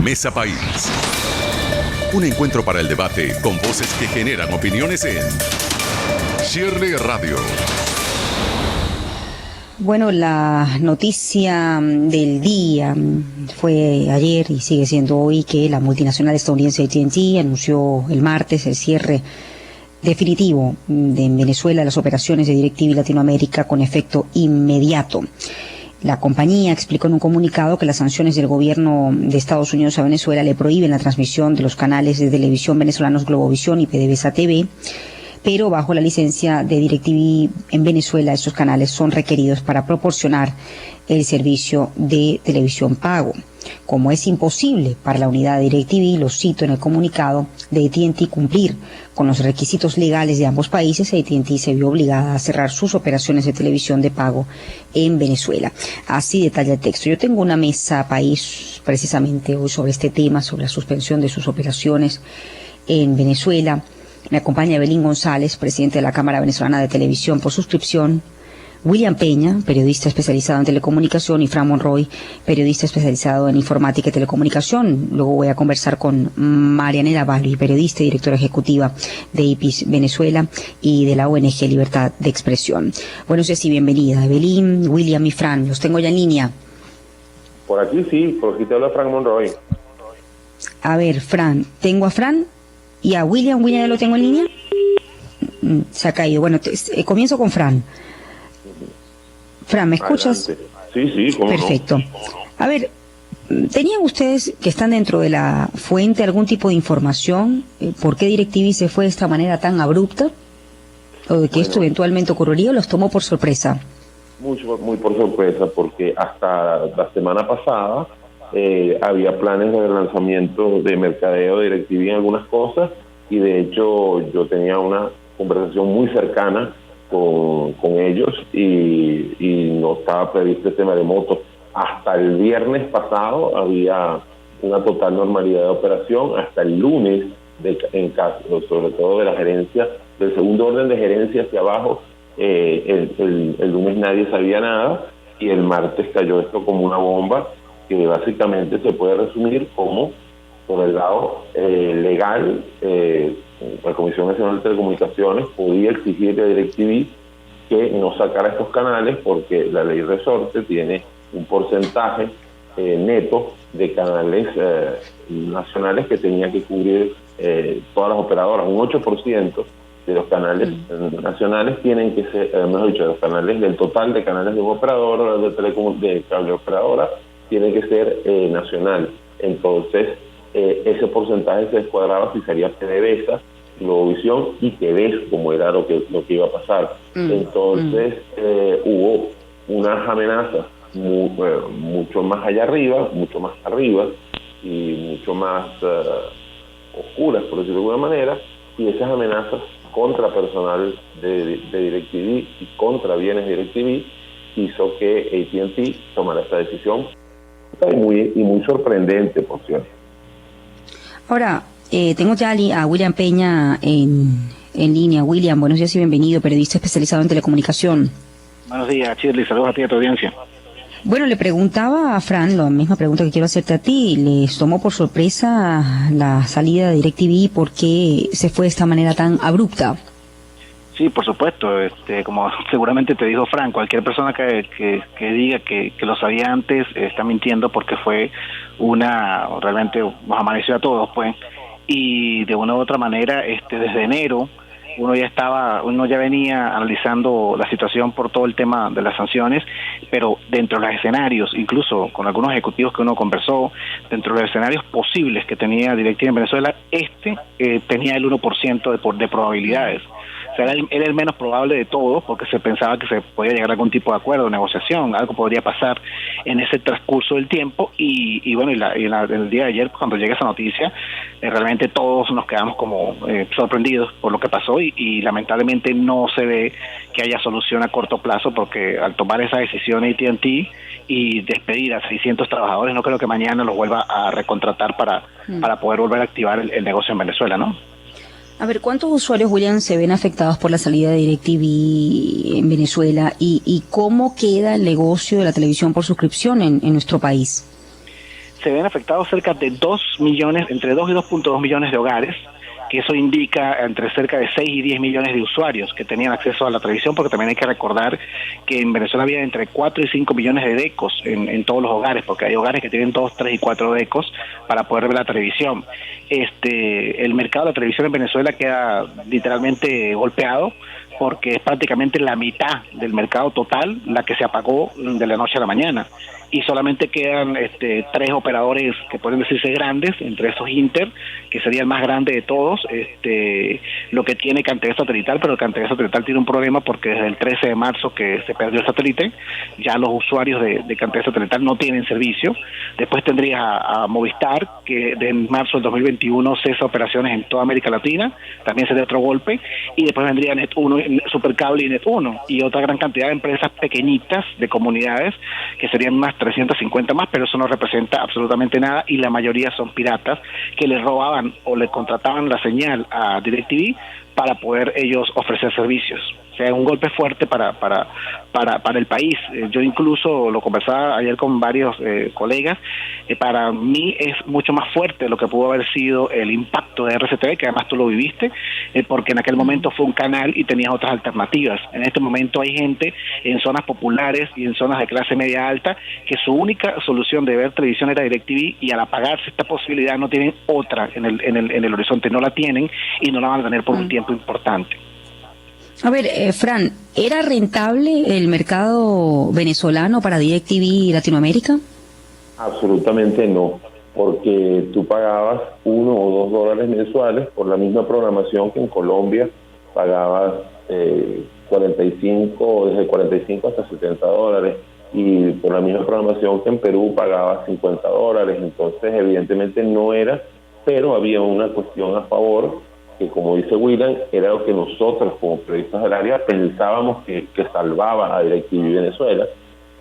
Mesa País. Un encuentro para el debate con voces que generan opiniones en Shirley Radio. Bueno, la noticia del día fue ayer y sigue siendo hoy que la multinacional estadounidense AT&T anunció el martes el cierre definitivo en Venezuela de las operaciones de DirecTV Latinoamérica con efecto inmediato. La compañía explicó en un comunicado que las sanciones del gobierno de Estados Unidos a Venezuela le prohíben la transmisión de los canales de televisión venezolanos Globovisión y PDVSA TV, pero bajo la licencia de DirecTV en Venezuela estos canales son requeridos para proporcionar el servicio de televisión pago. Como es imposible para la unidad de DirecTV, lo cito en el comunicado, de AT&T cumplir con los requisitos legales de ambos países, AT&T se vio obligada a cerrar sus operaciones de televisión de pago en Venezuela. Así detalla el texto. Yo tengo una mesa país precisamente hoy sobre este tema, sobre la suspensión de sus operaciones en Venezuela. Me acompaña Evelyn González, presidente de la Cámara Venezolana de Televisión por suscripción, William Peña, periodista especializado en telecomunicación, y Fran Monroy, periodista especializado en informática y telecomunicación. Luego voy a conversar con Marianela Balbi, periodista y directora ejecutiva de IPIS Venezuela y de la ONG Libertad de Expresión. Buenos días y bienvenida, Evelyn, William y Fran. Los tengo ya en línea. Por aquí sí, por aquí te habla Fran Monroy. A ver, Fran, tengo a Fran y a William. ¿William ya lo tengo en línea? Se ha caído. Bueno, comienzo con Fran. Fran, ¿me escuchas? Adelante. Sí, cómo perfecto. No. A ver, ¿tenían ustedes que están dentro de la fuente algún tipo de información? ¿Por qué DirecTV se fue de esta manera tan abrupta? ¿O de que esto eventualmente ocurriría o los tomó por sorpresa? Muy por sorpresa, porque hasta la semana pasada había planes de lanzamiento de mercadeo de DirecTV en algunas cosas, y de hecho yo tenía una conversación muy cercana con ellos y no estaba previsto el tema de motos. Hasta el viernes pasado había una total normalidad de operación, hasta el lunes, en caso, sobre todo de la gerencia, del segundo orden de gerencia hacia abajo, el lunes nadie sabía nada, y el martes cayó esto como una bomba, que básicamente se puede resumir como, por el lado legal, la Comisión Nacional de Telecomunicaciones podía exigirle a DirecTV que no sacara estos canales, porque la ley resorte tiene un porcentaje neto de canales nacionales que tenía que cubrir todas las operadoras. Un 8% de los canales nacionales tienen que ser, mejor dicho, de los canales del total de canales de un operador de cable operadora, tiene que ser nacional. Entonces ese porcentaje se descuadraba si salía PDVSA, Globovisión y TV, como era lo que iba a pasar. Entonces hubo unas amenazas mucho más allá arriba, mucho más arriba y mucho más oscuras, por decirlo de alguna manera, y esas amenazas contra personal de DirecTV y contra bienes de DirecTV hizo que AT&T tomara esta decisión, y muy sorprendente, por cierto. Ahora, tengo ya a William Peña en línea. William, buenos días y bienvenido, periodista especializado en telecomunicación. Buenos días, Shirley, saludos a ti y a tu audiencia. Bueno, le preguntaba a Fran la misma pregunta que quiero hacerte a ti. ¿Les tomó por sorpresa la salida de DirecTV? ¿Por qué se fue de esta manera tan abrupta? Sí, por supuesto. Como seguramente te dijo Fran, cualquier persona que diga que lo sabía antes está mintiendo, porque fue realmente nos amaneció a todos, pues. Y de una u otra manera, desde enero, uno ya venía analizando la situación por todo el tema de las sanciones, pero dentro de los escenarios, incluso con algunos ejecutivos que uno conversó, dentro de los escenarios posibles que tenía DirecTV en Venezuela, tenía el 1% de probabilidades. O sea, era el menos probable de todos, porque se pensaba que se podía llegar a algún tipo de acuerdo, negociación, algo podría pasar en ese transcurso del tiempo, y bueno, el día de ayer, cuando llega esa noticia, realmente todos nos quedamos como sorprendidos por lo que pasó, y lamentablemente no se ve que haya solución a corto plazo, porque al tomar esa decisión AT&T y despedir a 600 trabajadores, no creo que mañana los vuelva a recontratar para poder volver a activar el negocio en Venezuela, ¿no? A ver, ¿cuántos usuarios, William, se ven afectados por la salida de DirecTV en Venezuela? ¿Y cómo queda el negocio de la televisión por suscripción en nuestro país? se ven afectados cerca de 2 millones, entre 2 y 2.2 millones de hogares, que eso indica entre cerca de 6 y 10 millones de usuarios que tenían acceso a la televisión, porque también hay que recordar que en Venezuela había entre 4 y 5 millones de decos en todos los hogares, porque hay hogares que tienen 2, 3 y 4 decos para poder ver la televisión. El mercado de la televisión en Venezuela queda literalmente golpeado, porque es prácticamente la mitad del mercado total la que se apagó de la noche a la mañana, y solamente quedan 3 operadores que pueden decirse grandes, entre esos Inter, que sería el más grande de todos, lo que tiene Cantv Satelital, pero el Cantv Satelital tiene un problema porque desde el 13 de marzo que se perdió el satélite, ya los usuarios de Cantv Satelital no tienen servicio. Después tendrías a Movistar, que de marzo del 2021 cesa operaciones en toda América Latina, también sería otro golpe, y después vendría Net1, Supercable y Net1, y otra gran cantidad de empresas pequeñitas de comunidades, que serían unas 350 más, pero eso no representa absolutamente nada, y la mayoría son piratas que le robaban o le contrataban la señal a DirecTV para poder ellos ofrecer servicios. O sea, un golpe fuerte para el país. Yo incluso lo conversaba ayer con varios colegas. Para mí es mucho más fuerte lo que pudo haber sido el impacto de RCTV, que además tú lo viviste, porque en aquel momento fue un canal y tenías otras alternativas. En este momento hay gente en zonas populares y en zonas de clase media alta que su única solución de ver televisión era DirecTV, y al apagarse esta posibilidad no tienen otra en el horizonte, no la tienen y no la van a tener por un tiempo importante. A ver, Fran, ¿era rentable el mercado venezolano para DirecTV Latinoamérica? Absolutamente no, porque tú pagabas $1 o $2 mensuales por la misma programación que en Colombia pagabas 45, desde 45 hasta $70, y por la misma programación que en Perú pagabas $50. Entonces, evidentemente no era, pero había una cuestión a favor, que como dice William, era lo que nosotros como periodistas del área pensábamos que salvaba a DirecTV Venezuela,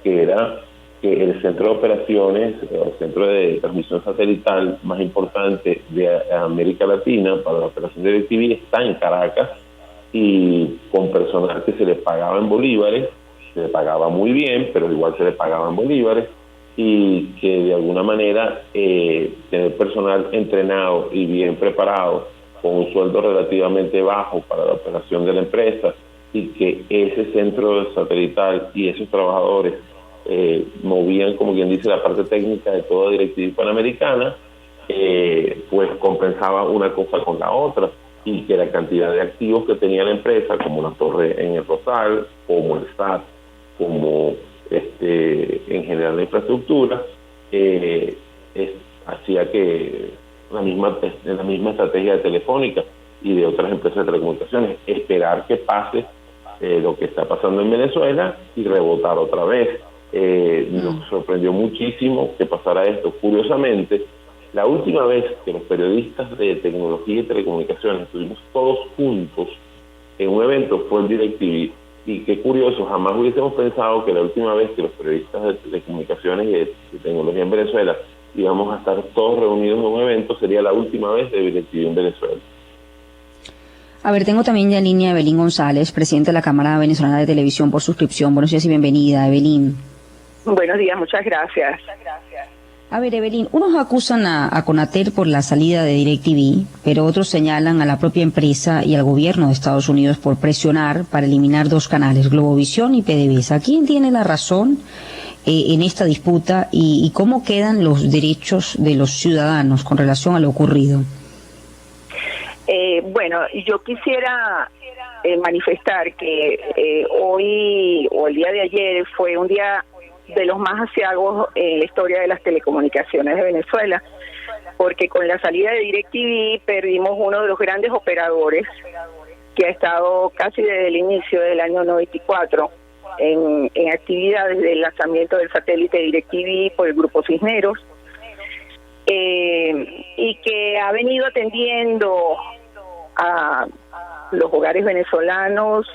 que era que el centro de operaciones, el centro de transmisión satelital más importante de América Latina para la operación de DirecTV está en Caracas, y con personal que se le pagaba en bolívares, se le pagaba muy bien, pero igual se le pagaba en bolívares, y que de alguna manera tener personal entrenado y bien preparado con un sueldo relativamente bajo para la operación de la empresa, y que ese centro satelital y esos trabajadores movían, como quien dice, la parte técnica de toda DirecTV Panamericana, pues compensaba una cosa con la otra, y que la cantidad de activos que tenía la empresa, como la torre en el Rosal, como el SAT, como en general la infraestructura, hacía que la misma estrategia de Telefónica y de otras empresas de telecomunicaciones, esperar que pase lo que está pasando en Venezuela y rebotar otra vez. Nos sorprendió muchísimo que pasara esto. Curiosamente, la última vez que los periodistas de tecnología y telecomunicaciones estuvimos todos juntos en un evento fue en DirecTV, y qué curioso, jamás hubiésemos pensado que la última vez que los periodistas de telecomunicaciones y de tecnología en Venezuela íbamos a estar todos reunidos en un evento sería la última vez de DirecTV en Venezuela. A ver, tengo también ya en línea a Evelyn González, presidenta de la Cámara Venezolana de Televisión por suscripción. Buenos días y bienvenida, Evelyn. Buenos días, muchas gracias. A ver, Evelyn, unos acusan a Conatel por la salida de DirecTV, pero otros señalan a la propia empresa y al gobierno de Estados Unidos por presionar para eliminar 2 canales, Globovisión y PDVSA. ¿Quién tiene la razón en esta disputa y cómo quedan los derechos de los ciudadanos con relación a lo ocurrido? Bueno, yo quisiera manifestar que hoy o el día de ayer fue un día de los más aciagos en la historia de las telecomunicaciones de Venezuela, porque con la salida de DirecTV perdimos uno de los grandes operadores que ha estado casi desde el inicio del año 94 en actividad desde el lanzamiento del satélite DirecTV por el Grupo Cisneros, y que ha venido atendiendo a los hogares venezolanos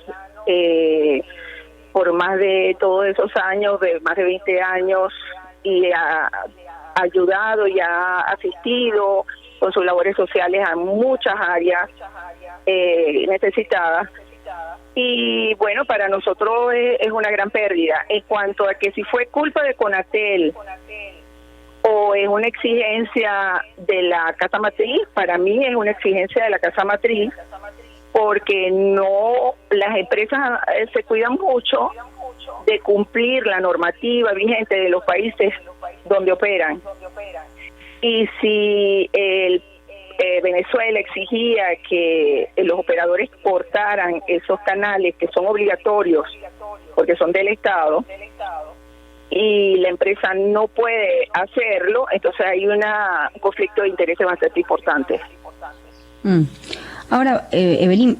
por más de todos esos años, de más de 20 años, y ha ayudado y ha asistido con sus labores sociales a muchas áreas necesitadas. Y bueno, para nosotros es una gran pérdida. En cuanto a que si fue culpa de Conatel o es una exigencia de la casa matriz. Para mí es una exigencia de la casa matriz, porque no, las empresas se cuidan mucho de cumplir la normativa vigente de los países donde operan. Y si Venezuela exigía que los operadores cortaran esos canales que son obligatorios porque son del Estado, y la empresa no puede hacerlo, entonces hay un conflicto de intereses bastante importante. Ahora, Evelyn,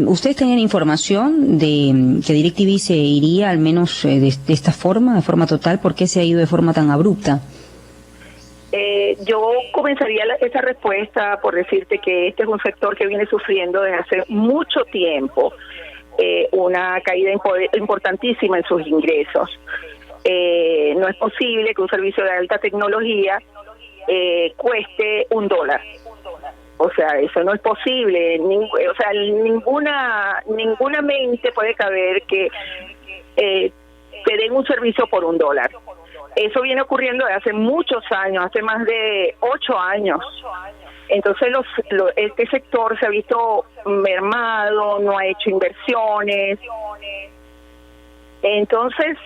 ¿ustedes tenían información de que DirecTV se iría al menos de esta forma, de forma total? ¿Por qué se ha ido de forma tan abrupta? Yo comenzaría esa respuesta por decirte que este es un sector que viene sufriendo desde hace mucho tiempo una caída importantísima en sus ingresos. No es posible que un servicio de alta tecnología cueste $1. O sea, eso no es posible. Ninguna mente puede caber que te den un servicio por $1. Eso viene ocurriendo desde hace muchos años, hace más de 8 años. Entonces este sector se ha visto mermado, no ha hecho inversiones. Entonces,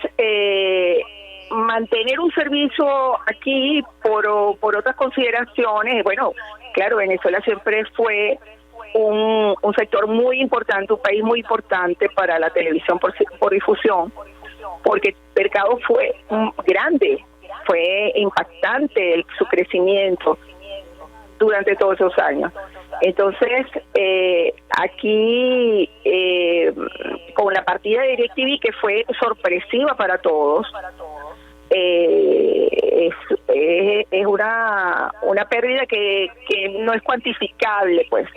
mantener un servicio aquí por otras consideraciones, bueno, claro, Venezuela siempre fue un sector muy importante, un país muy importante para la televisión por difusión, porque el mercado fue grande, fue impactante su crecimiento durante todos esos años. Entonces, aquí, con la partida de DirecTV, que fue sorpresiva para todos, es una pérdida que no es cuantificable, pues.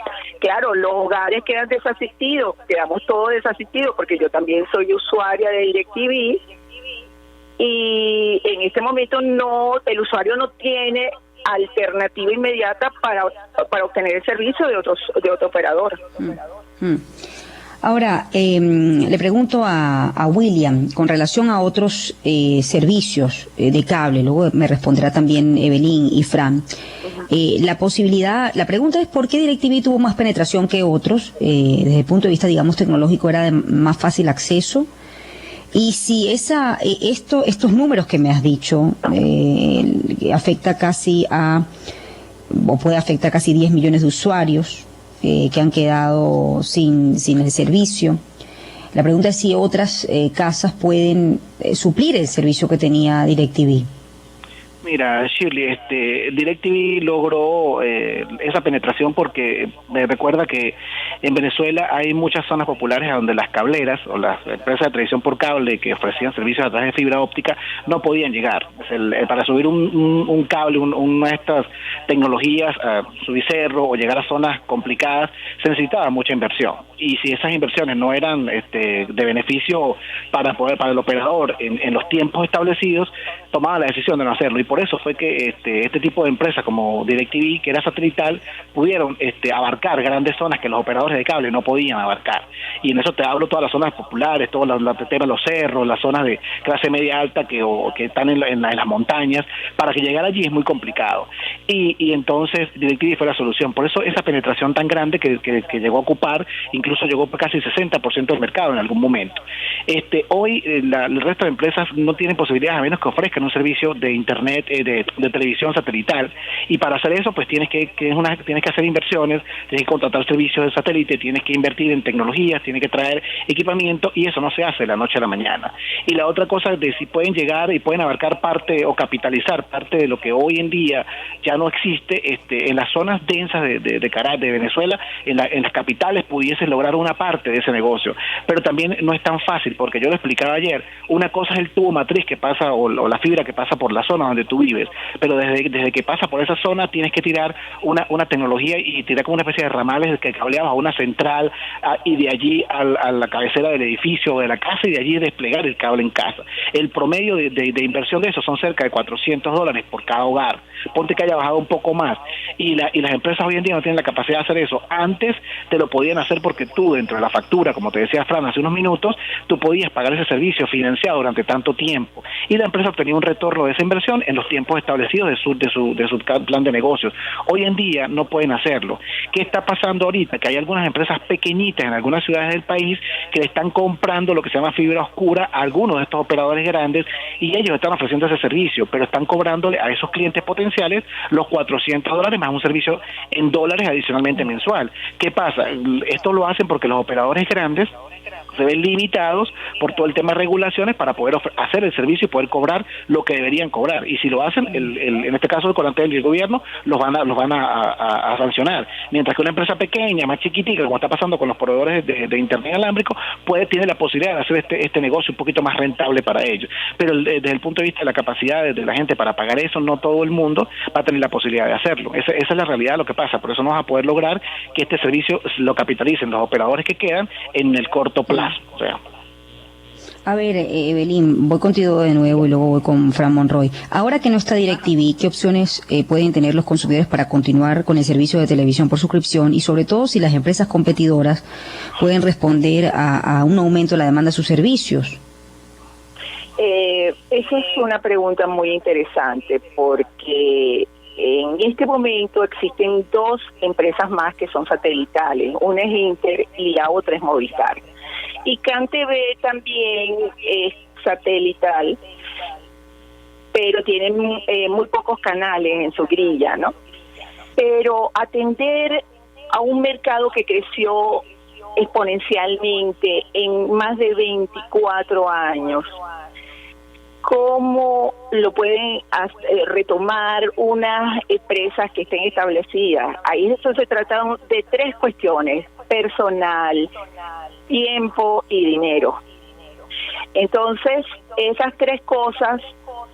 Claro, los hogares quedan desasistidos, quedamos todos desasistidos, porque yo también soy usuaria de DirecTV, y en este momento el usuario no tiene alternativa inmediata para obtener el servicio de otro operador. Ahora, le pregunto a William, con relación a otros servicios de cable, luego me responderá también Evelyn y Fran. La pregunta es ¿por qué DirecTV tuvo más penetración que otros? Desde el punto de vista, digamos, tecnológico, era de más fácil acceso. Y si estos números que me has dicho afecta casi o puede afectar casi 10 millones de usuarios que han quedado sin el servicio. La pregunta es si otras casas pueden suplir el servicio que tenía DirecTV. Mira, Shirley, DirecTV logró esa penetración porque me recuerda que en Venezuela hay muchas zonas populares a donde las cableras o las empresas de televisión por cable que ofrecían servicios a través de fibra óptica no podían llegar. Para subir un cable, una de estas tecnologías, subir cerro o llegar a zonas complicadas, se necesitaba mucha inversión. Y si esas inversiones no eran de beneficio para el operador en los tiempos establecidos, tomaba la decisión de no hacerlo. Y por eso fue que este tipo de empresas como DirecTV, que era satelital, pudieron abarcar grandes zonas que los operadores de cable no podían abarcar. Y en eso te hablo todas las zonas populares, todos los cerros, las zonas de clase media alta que están en las montañas. Para que llegara allí es muy complicado. Y entonces DirecTV fue la solución. Por eso esa penetración tan grande que llegó a ocupar, incluso llegó a casi el 60% del mercado en algún momento. Hoy el resto de empresas no tienen posibilidades a menos que ofrezcan un servicio de internet, de televisión satelital, y para hacer eso pues tienes que hacer inversiones, tienes que contratar servicios de satélite, tienes que invertir en tecnologías, tienes que traer equipamiento, y eso no se hace de la noche a la mañana. Y la otra cosa es de si pueden llegar y pueden abarcar parte o capitalizar parte de lo que hoy en día ya no existe en las zonas densas de Venezuela, en las capitales pudiesen lograr una parte de ese negocio, pero también no es tan fácil, porque yo lo explicaba ayer, una cosa es el tubo matriz que pasa o la fibra que pasa por la zona donde tú vives, pero desde que pasa por esa zona tienes que tirar una una tecnología y tenía como una especie de ramales que cableabas a una central y de allí a la cabecera del edificio o de la casa y de allí desplegar el cable en casa. El promedio de inversión de eso son cerca de $400 por cada hogar. Ponte que haya bajado un poco más. Y las empresas hoy en día no tienen la capacidad de hacer eso. Antes te lo podían hacer porque tú, dentro de la factura, como te decía Fran hace unos minutos, tú podías pagar ese servicio financiado durante tanto tiempo. Y la empresa obtenía un retorno de esa inversión en los tiempos establecidos de su plan de negocios. Hoy en día no pueden hacerlo. ¿Qué está pasando ahorita? Que hay algunas empresas pequeñitas en algunas ciudades del país que le están comprando lo que se llama fibra oscura a algunos de estos operadores grandes y ellos están ofreciendo ese servicio, pero están cobrándole a esos clientes potenciales los $400 más un servicio en dólares adicionalmente mensual. ¿Qué pasa? Esto lo hacen porque los operadores grandes se ven limitados por todo el tema de regulaciones para poder hacer el servicio y poder cobrar lo que deberían cobrar. Y si lo hacen, en este caso el Conatel y el gobierno los van a sancionar. Mientras que una empresa pequeña, más chiquitica, como está pasando con los proveedores de internet inalámbrico, tiene la posibilidad de hacer este negocio un poquito más rentable para ellos. Pero desde el punto de vista de la capacidad de la gente para pagar eso, no todo el mundo va a tener la posibilidad de hacerlo. Esa es la realidad de lo que pasa. Por eso no vas a poder lograr que este servicio lo capitalicen los operadores que quedan en el corto plazo. O sea. A ver, Evelyn, voy contigo de nuevo y luego voy con Fran Monroy. Ahora que no está DirecTV, ¿qué opciones pueden tener los consumidores para continuar con el servicio de televisión por suscripción? Y sobre todo si las empresas competidoras pueden responder a un aumento de la demanda de sus servicios. Esa es una pregunta muy interesante porque en este momento existen dos empresas más que son satelitales. Una es Inter y la otra es Movistar. Y CanTV también es satelital, pero tiene muy pocos canales en su grilla, ¿no? Pero atender a un mercado que creció exponencialmente en más de 24 años, ¿cómo lo pueden retomar unas empresas que estén establecidas? Ahí esto se trata de tres cuestiones: personal, tiempo y dinero. Entonces, esas tres cosas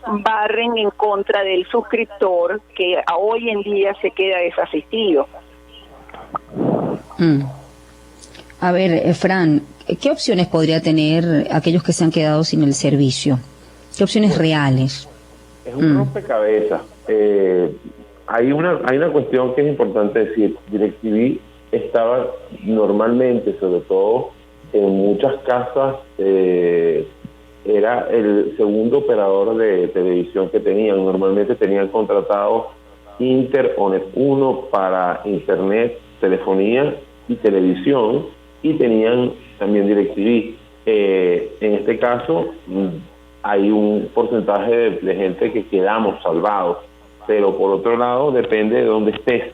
barren en contra del suscriptor que hoy en día se queda desasistido. A ver, Fran, ¿qué opciones podría tener aquellos que se han quedado sin el servicio? ¿Qué opciones reales? Es un rompecabezas. Hay una cuestión que es importante decir. DirecTV estaba normalmente, sobre todo en muchas casas, era el segundo operador de televisión que tenían. Normalmente tenían contratado Inter o Net1 para internet, telefonía y televisión, y tenían también DirecTV. En este caso hay un porcentaje de gente que quedamos salvados, pero por otro lado depende de dónde estés.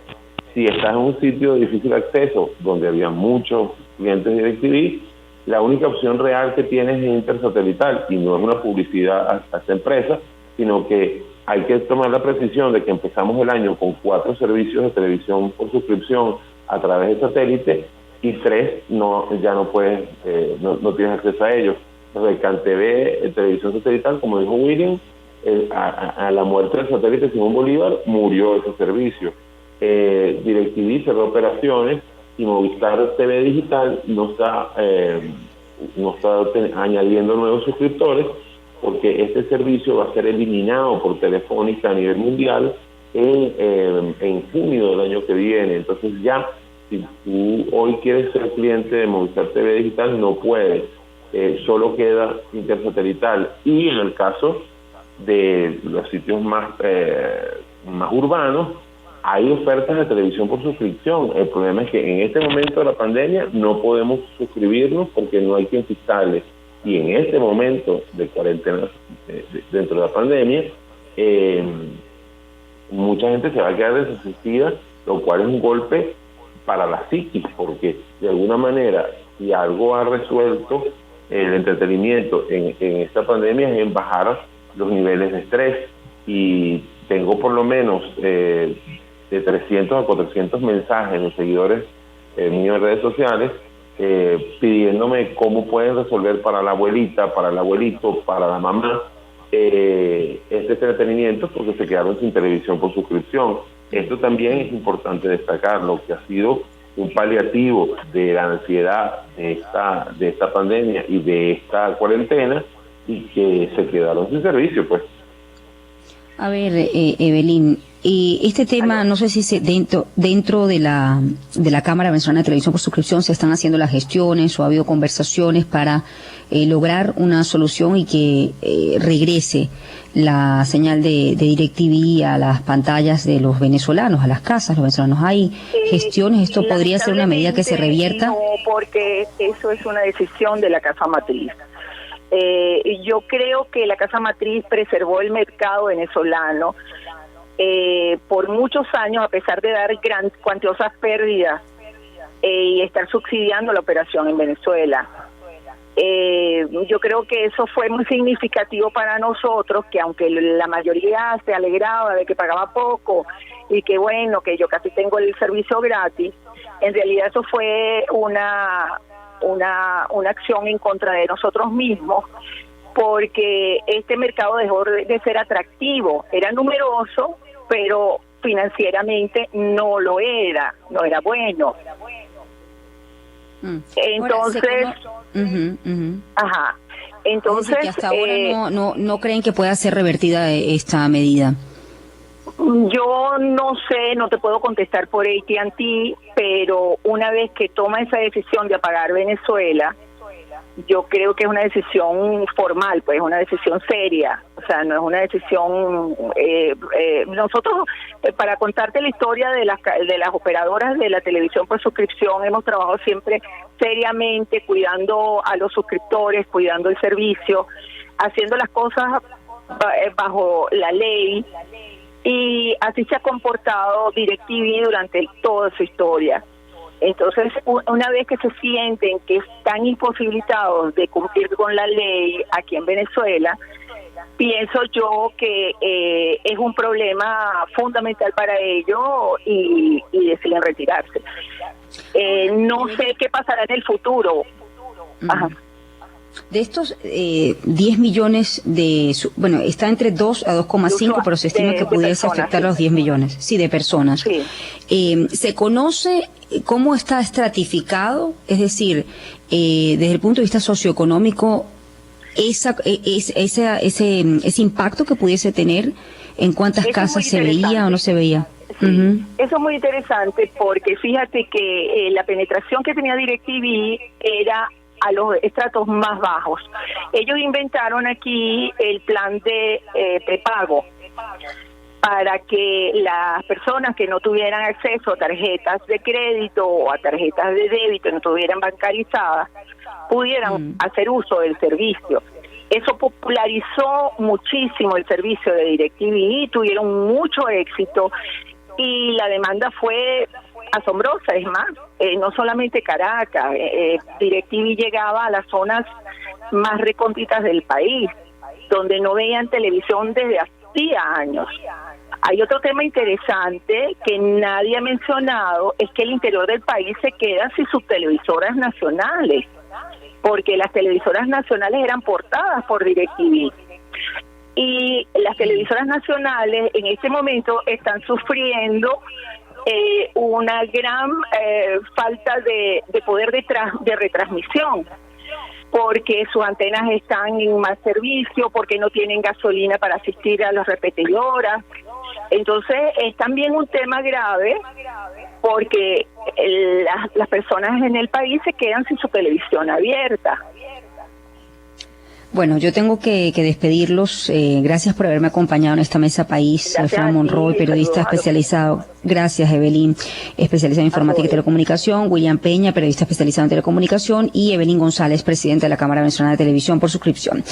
Si estás en un sitio de difícil acceso, donde había muchos clientes de DirecTV, la única opción real que tienes es intersatelital, y no es una publicidad a esta empresa, sino que hay que tomar la precisión de que empezamos el año con 4 servicios de televisión por suscripción a través de satélite, y 3 ya no puedes, no tienes acceso a ellos. Entonces, CanTV, televisión satelital, como dijo William, a la muerte del satélite Simón Bolívar, murió ese servicio. DirecTV cerró operaciones y Movistar TV Digital no está añadiendo nuevos suscriptores, porque este servicio va a ser eliminado por Telefónica a nivel mundial en junio del año que viene. Entonces ya, si tú hoy quieres ser cliente de Movistar TV Digital, no puedes. Solo queda intersatelital, y en el caso de los sitios más urbanos hay ofertas de televisión por suscripción. El problema es que en este momento de la pandemia no podemos suscribirnos porque no hay quien se instale, y en este momento de cuarentena dentro de la pandemia mucha gente se va a quedar desasistida, lo cual es un golpe para la psiquis, porque de alguna manera, si algo ha resuelto el entretenimiento en esta pandemia, es en bajar los niveles de estrés. Y tengo por lo menos de 300 a 400 mensajes de seguidores míos en redes sociales pidiéndome cómo pueden resolver para la abuelita, para el abuelito, para la mamá este entretenimiento, porque se quedaron sin televisión por suscripción. Esto también es importante destacarlo, que ha sido un paliativo de la ansiedad de esta pandemia y de esta cuarentena, y que se quedaron sin servicio, pues. A ver, Evelyn, este tema, no sé si dentro de la Cámara Venezolana de Televisión por Suscripción se están haciendo las gestiones o ha habido conversaciones para lograr una solución y que regrese la señal de DirecTV a las pantallas de los venezolanos, a las casas de los venezolanos. ¿Hay gestiones? ¿Esto podría ser una medida que se revierta? No, porque eso es una decisión de la casa matriz. Yo creo que la casa matriz preservó el mercado venezolano por muchos años, a pesar de dar cuantiosas pérdidas y estar subsidiando la operación en Venezuela. Yo creo que eso fue muy significativo para nosotros, que aunque la mayoría se alegraba de que pagaba poco y que bueno, que yo casi tengo el servicio gratis, en realidad eso fue una acción en contra de nosotros mismos, porque este mercado dejó de ser atractivo. Era numeroso, pero financieramente no era bueno. Entonces, ajá. Entonces, que hasta ahora no creen que pueda ser revertida esta medida. Yo no sé, no te puedo contestar por AT&T, pero una vez que toma esa decisión de apagar Venezuela, yo creo que es una decisión formal, pues una decisión seria, o sea, no es una decisión... nosotros, para contarte la historia de las operadoras de la televisión por suscripción, hemos trabajado siempre seriamente, cuidando a los suscriptores, cuidando el servicio, haciendo las cosas bajo la ley, y así se ha comportado DirecTV durante toda su historia. Entonces, una vez que se sienten que están imposibilitados de cumplir con la ley aquí en Venezuela, pienso yo que es un problema fundamental para ellos y deciden retirarse. No sé qué pasará en el futuro. Ajá. De estos 10 millones bueno, está entre 2 a 2,5, pero se estima que pudiese afectar a los 10 millones, sí, de personas. Sí. ¿Se conoce cómo está estratificado? Es decir, desde el punto de vista socioeconómico, ese impacto que pudiese tener, ¿en cuántas casas se veía o no se veía? Sí. Eso es muy interesante, porque fíjate que la penetración que tenía DirecTV era a los estratos más bajos. Ellos inventaron aquí el plan de prepago para que las personas que no tuvieran acceso a tarjetas de crédito o a tarjetas de débito, no estuvieran bancarizadas, pudieran hacer uso del servicio. Eso popularizó muchísimo el servicio de DirecTV, tuvieron mucho éxito y la demanda fue asombrosa. Es más, no solamente Caracas, DirecTV llegaba a las zonas más recónditas del país, donde no veían televisión desde hacía años. Hay otro tema interesante que nadie ha mencionado, es que el interior del país se queda sin sus televisoras nacionales, porque las televisoras nacionales eran portadas por DirecTV. Y las televisoras nacionales en este momento están sufriendo una gran falta de poder de retransmisión, porque sus antenas están en mal servicio, porque no tienen gasolina para asistir a las repetidoras. Entonces es también un tema grave, porque las personas en el país se quedan sin su televisión abierta. Bueno, yo tengo que despedirlos. Gracias por haberme acompañado en esta mesa país. Fran Monroy, periodista especializado. Gracias, Evelyn, especializada en informática y telecomunicación. William Peña, periodista especializado en telecomunicación. Y Evelyn González, presidenta de la Cámara Venezolana de Televisión por Suscripción.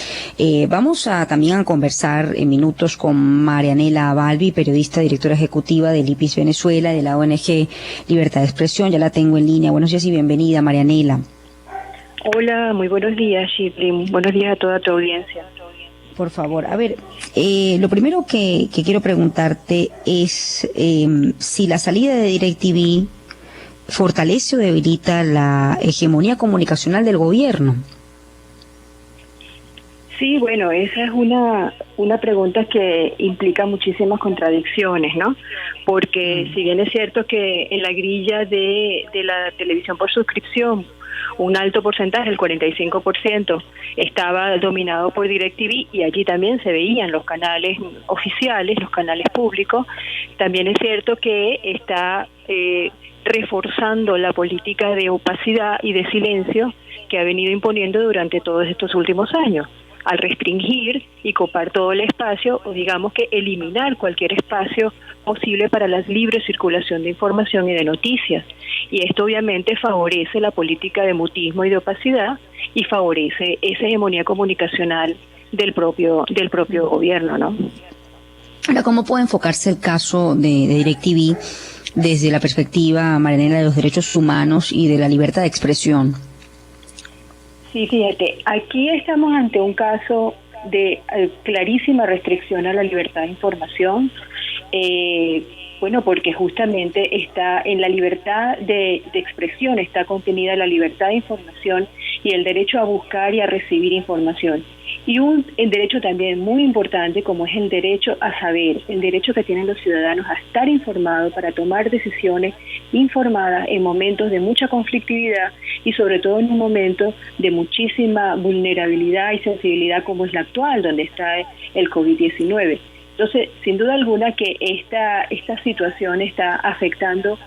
Vamos también a conversar en minutos con Marianela Balbi, periodista, directora ejecutiva del IPIS Venezuela, de la ONG Libertad de Expresión. Ya la tengo en línea. Buenos días y bienvenida, Marianela. Hola, muy buenos días, Shirley. Buenos días a toda tu audiencia. Por favor, a ver, lo primero que quiero preguntarte es si la salida de DirecTV fortalece o debilita la hegemonía comunicacional del gobierno. Sí, bueno, esa es una pregunta que implica muchísimas contradicciones, ¿no? Porque si bien es cierto que en la grilla de la televisión por suscripción, un alto porcentaje, el 45%, estaba dominado por DirecTV y allí también se veían los canales oficiales, los canales públicos, también es cierto que está reforzando la política de opacidad y de silencio que ha venido imponiendo durante todos estos últimos años, al restringir y copar todo el espacio, o digamos que eliminar cualquier espacio posible para la libre circulación de información y de noticias. Y esto obviamente favorece la política de mutismo y de opacidad y favorece esa hegemonía comunicacional del propio gobierno, ¿no? Ahora, ¿cómo puede enfocarse el caso de DirecTV desde la perspectiva, Marianela, de los derechos humanos y de la libertad de expresión? Sí, fíjate, aquí estamos ante un caso de clarísima restricción a la libertad de información, bueno, porque justamente está en la libertad de expresión, está contenida la libertad de información y el derecho a buscar y a recibir información. Y el derecho también muy importante, como es el derecho a saber, el derecho que tienen los ciudadanos a estar informados para tomar decisiones informadas en momentos de mucha conflictividad y sobre todo en un momento de muchísima vulnerabilidad y sensibilidad como es la actual, donde está el COVID-19. Entonces, sin duda alguna que esta situación está afectando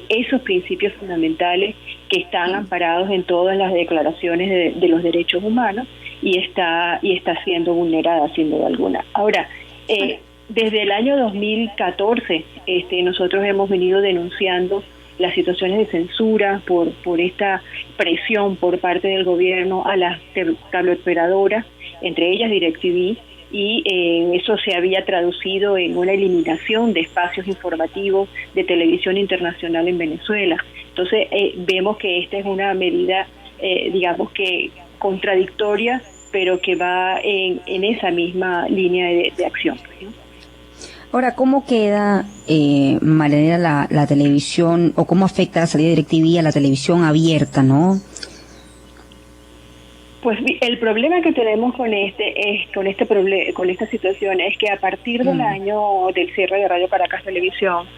esos principios fundamentales que están amparados en todas las declaraciones de los derechos humanos y está siendo vulnerada sin duda alguna. Ahora, desde el año 2014 nosotros hemos venido denunciando las situaciones de censura por esta presión por parte del gobierno a las cableoperadoras, entre ellas DirecTV, y eso se había traducido en una eliminación de espacios informativos de televisión internacional en Venezuela. Entonces vemos que esta es una medida, digamos que contradictoria, pero que va en esa misma línea de acción, ¿no? Ahora, ¿cómo queda, Marianela, la televisión, o cómo afecta la salida de DirecTV a la televisión abierta, no? Pues el problema que tenemos con esta situación es que a partir del año del cierre de Radio Caracas Televisión,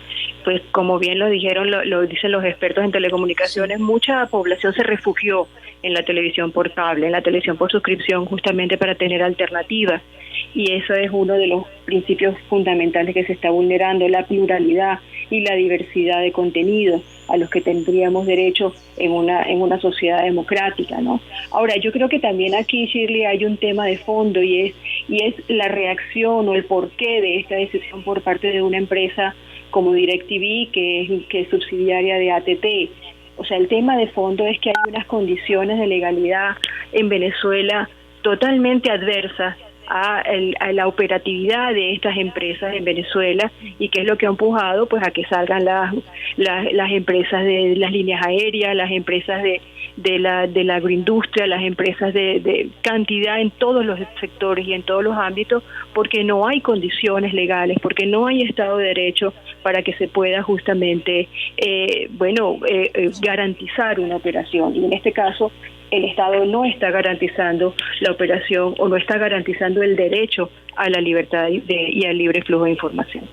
pues como bien lo dijeron, lo dicen los expertos en telecomunicaciones, mucha población se refugió en la televisión por cable, en la televisión por suscripción, justamente para tener alternativas. Y eso es uno de los principios fundamentales que se está vulnerando, la pluralidad y la diversidad de contenidos a los que tendríamos derecho en una sociedad democrática, ¿no? Ahora, yo creo que también aquí, Shirley, hay un tema de fondo y es la reacción o el porqué de esta decisión por parte de una empresa como DirecTV, que es subsidiaria de AT&T. O sea, el tema de fondo es que hay unas condiciones de legalidad en Venezuela totalmente adversas a la operatividad de estas empresas en Venezuela, y que es lo que ha empujado pues a que salgan las empresas de las líneas aéreas, las empresas de la agroindustria, las empresas de cantidad en todos los sectores y en todos los ámbitos, porque no hay condiciones legales, porque no hay Estado de Derecho para que se pueda justamente garantizar una operación. Y en este caso el Estado no está garantizando la operación o no está garantizando el derecho a la libertad y al libre flujo de información.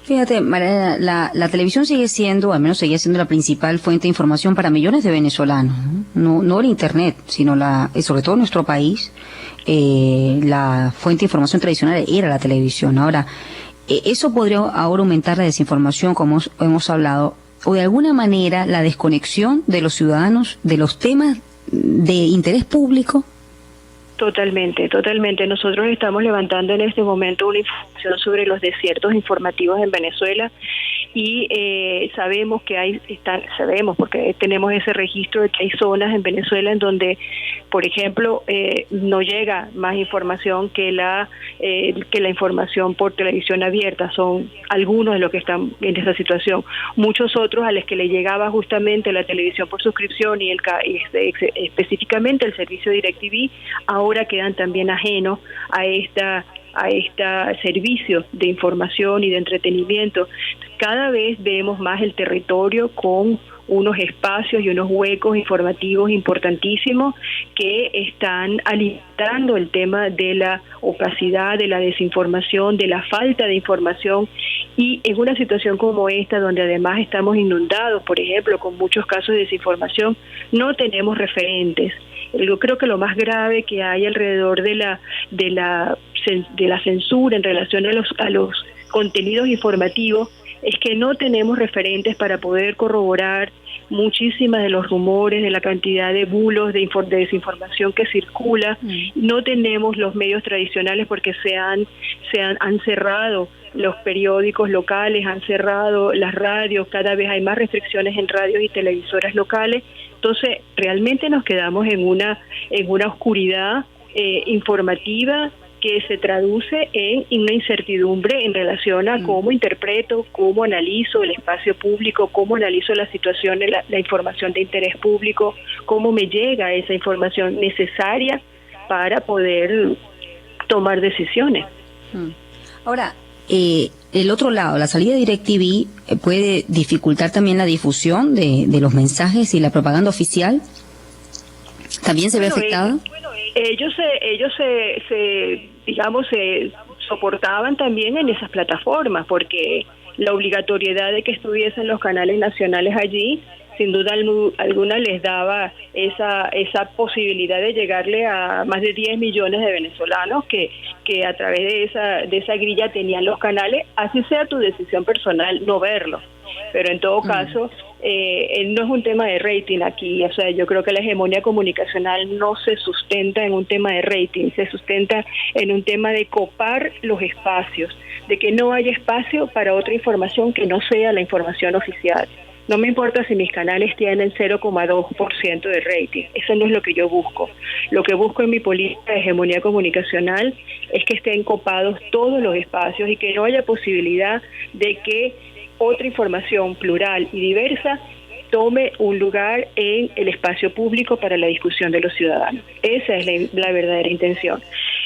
Fíjate, Mariana, la televisión sigue siendo, al menos seguía siendo la principal fuente de información para millones de venezolanos, no el Internet, sino sobre todo en nuestro país, la fuente de información tradicional era la televisión. Ahora, eso podría ahora aumentar la desinformación, como hemos hablado, o de alguna manera la desconexión de los ciudadanos de los temas de interés público. Totalmente. Nosotros estamos levantando en este momento una información sobre los desiertos informativos en Venezuela y sabemos porque tenemos ese registro de que hay zonas en Venezuela en donde, por ejemplo, no llega más información que la información por televisión abierta. Son algunos de los que están en esa situación. Muchos otros a los que le llegaba justamente la televisión por suscripción y específicamente el servicio DirecTV, ahora quedan también ajenos a este servicio de información y de entretenimiento. cada vez vemos más el territorio con unos espacios y unos huecos informativos importantísimos que están alimentando el tema de la opacidad, de la desinformación, de la falta de información, y en una situación como esta, donde además estamos inundados, por ejemplo, con muchos casos de desinformación, no tenemos referentes. Yo creo que lo más grave que hay alrededor de la censura en relación a los contenidos informativos es que no tenemos referentes para poder corroborar muchísimas de los rumores, de la cantidad de bulos, de desinformación que circula. No tenemos los medios tradicionales porque han cerrado los periódicos locales, han cerrado las radios, cada vez hay más restricciones en radios y televisoras locales. Entonces, realmente nos quedamos en una oscuridad informativa que se traduce en una incertidumbre en relación a cómo interpreto, cómo analizo el espacio público, cómo analizo la situación, la información de interés público, cómo me llega esa información necesaria para poder tomar decisiones. Ahora, el otro lado, la salida de DirecTV puede dificultar también la difusión de los mensajes y la propaganda oficial. ¿También se ve afectada? Ellos se soportaban también en esas plataformas, porque la obligatoriedad de que estuviesen los canales nacionales allí, sin duda alguna les daba esa posibilidad de llegarle a más de 10 millones de venezolanos que a través de esa grilla tenían los canales, así sea tu decisión personal no verlo. Pero en todo caso, no es un tema de rating aquí. O sea, yo creo que la hegemonía comunicacional no se sustenta en un tema de rating, se sustenta en un tema de copar los espacios, de que no haya espacio para otra información que no sea la información oficial. No me importa si mis canales tienen 0,2% de rating, eso no es lo que yo busco. Lo que busco en mi política de hegemonía comunicacional es que estén copados todos los espacios y que no haya posibilidad de que otra información plural y diversa tome un lugar en el espacio público para la discusión de los ciudadanos. Esa es la verdadera intención.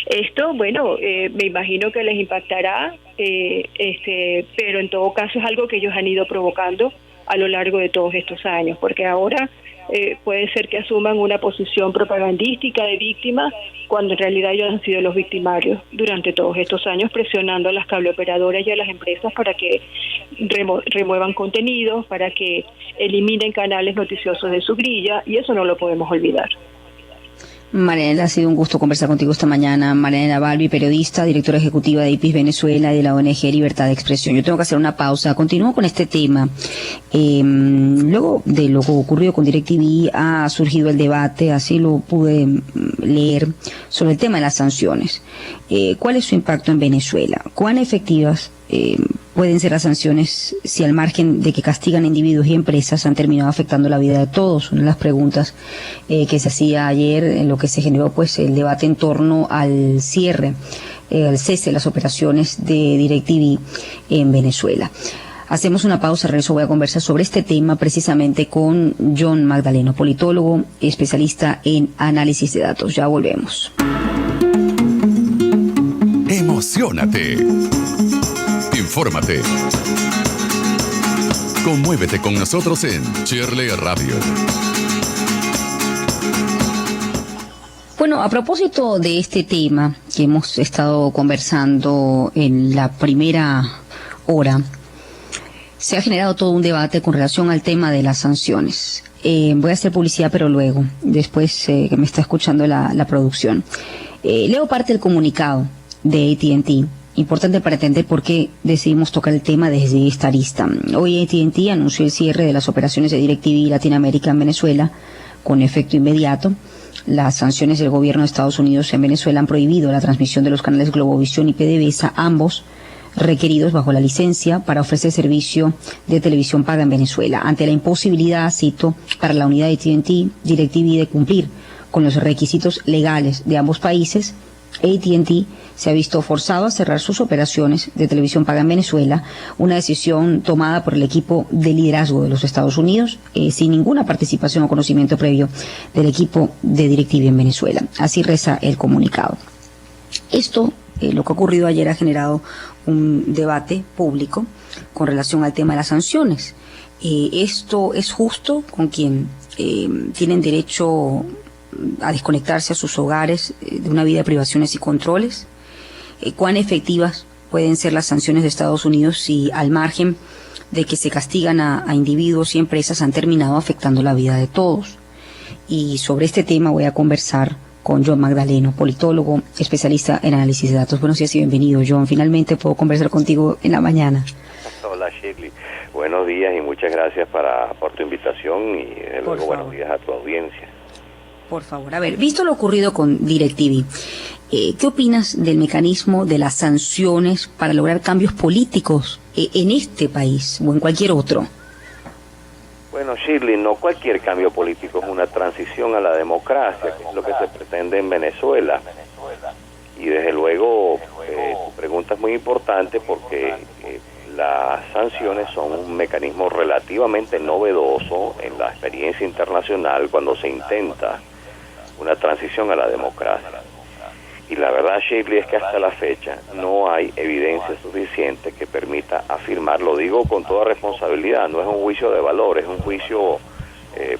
Esto, bueno, me imagino que les impactará, pero en todo caso es algo que ellos han ido provocando a lo largo de todos estos años, porque ahora puede ser que asuman una posición propagandística de víctima, cuando en realidad ellos han sido los victimarios durante todos estos años, presionando a las cableoperadoras y a las empresas para que remuevan contenidos, para que eliminen canales noticiosos de su grilla, y eso no lo podemos olvidar. Marianela, ha sido un gusto conversar contigo esta mañana. Marianela Balbi, periodista, directora ejecutiva de IPIS Venezuela y de la ONG Libertad de Expresión. Yo tengo que hacer una pausa. Continúo con este tema. Luego de lo que ocurrió con DirecTV ha surgido el debate, así lo pude leer, sobre el tema de las sanciones. ¿Cuál es su impacto en Venezuela? ¿Cuán efectivas pueden ser las sanciones si, al margen de que castigan a individuos y empresas, han terminado afectando la vida de todos? Una de las preguntas que se hacía ayer, en lo que se generó pues el debate en torno al cierre, al cese de las operaciones de DirecTV en Venezuela. Hacemos una pausa, regreso, voy a conversar sobre este tema precisamente con John Magdaleno, politólogo, especialista en análisis de datos. Ya volvemos. Emociónate. Infórmate. Conmuévete con nosotros en Shirley Radio. Bueno, a propósito de este tema que hemos estado conversando en la primera hora, se ha generado todo un debate con relación al tema de las sanciones. Voy a hacer publicidad, pero luego, después que me está escuchando la producción. Leo parte del comunicado de AT&T. Importante para entender por qué decidimos tocar el tema desde esta arista. Hoy AT&T anunció el cierre de las operaciones de DirecTV Latinoamérica en Venezuela con efecto inmediato. Las sanciones del gobierno de Estados Unidos en Venezuela han prohibido la transmisión de los canales Globovisión y PDVSA, ambos requeridos bajo la licencia para ofrecer servicio de televisión paga en Venezuela. Ante la imposibilidad, cito, para la unidad de AT&T, DirecTV de cumplir con los requisitos legales de ambos países, AT&T se ha visto forzado a cerrar sus operaciones de televisión paga en Venezuela, una decisión tomada por el equipo de liderazgo de los Estados Unidos, sin ninguna participación o conocimiento previo del equipo de DirecTV en Venezuela. Así reza el comunicado. Esto, lo que ha ocurrido ayer, ha generado un debate público con relación al tema de las sanciones. ¿Esto es justo con quien tienen derecho a desconectarse a sus hogares de una vida de privaciones y controles? ¿Cuán efectivas pueden ser las sanciones de Estados Unidos si, al margen de que se castigan a individuos y empresas, han terminado afectando la vida de todos? Y sobre este tema voy a conversar con John Magdaleno, politólogo, especialista en análisis de datos. Buenos días y bienvenido, John. Finalmente puedo conversar contigo en la mañana. Hola, Shirley. Buenos días y muchas gracias por tu invitación y desde luego buenos días a tu audiencia. Por favor, a ver, visto lo ocurrido con DirecTV, ¿qué opinas del mecanismo de las sanciones para lograr cambios políticos en este país o en cualquier otro? Bueno, Shirley, no cualquier cambio político es una transición a la democracia, que es lo que se pretende en Venezuela. Y desde luego, tu pregunta es muy importante porque las sanciones son un mecanismo relativamente novedoso en la experiencia internacional cuando se intenta una transición a la democracia. Y la verdad, Shirley, es que hasta la fecha no hay evidencia suficiente que permita afirmar, lo digo con toda responsabilidad, no es un juicio de valor, es un juicio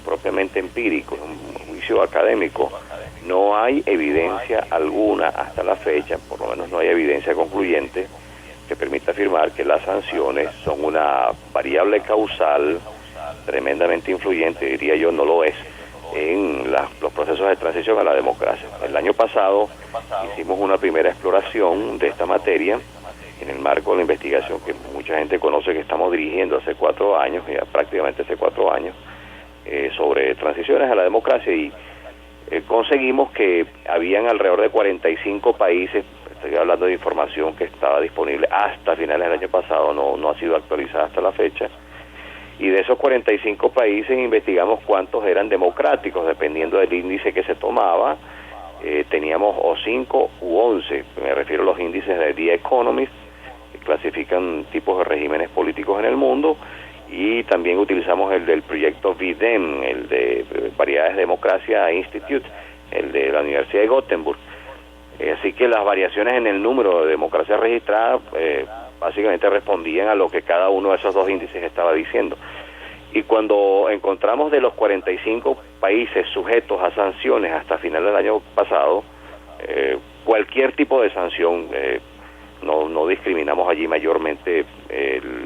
propiamente empírico, es un juicio académico. No hay evidencia alguna hasta la fecha, por lo menos no hay evidencia concluyente que permita afirmar que las sanciones son una variable causal tremendamente influyente, diría yo, no lo es, en los procesos de transición a la democracia. El año pasado hicimos una primera exploración de esta materia en el marco de la investigación que mucha gente conoce que estamos dirigiendo hace 4 años, ya prácticamente hace 4 años, sobre transiciones a la democracia y conseguimos que habían alrededor de 45 países, estoy hablando de información que estaba disponible hasta finales del año pasado, no ha sido actualizada hasta la fecha, y de esos 45 países investigamos cuántos eran democráticos, dependiendo del índice que se tomaba. Teníamos o 5 u 11, me refiero a los índices de The Economist, que clasifican tipos de regímenes políticos en el mundo, y también utilizamos el del proyecto VDEM, el de Variedades de Democracia Institute, el de la Universidad de Gothenburg. Así que las variaciones en el número de democracias registradas básicamente respondían a lo que cada uno de esos dos índices estaba diciendo. Y cuando encontramos de los 45 países sujetos a sanciones hasta final del año pasado, cualquier tipo de sanción, no discriminamos allí mayormente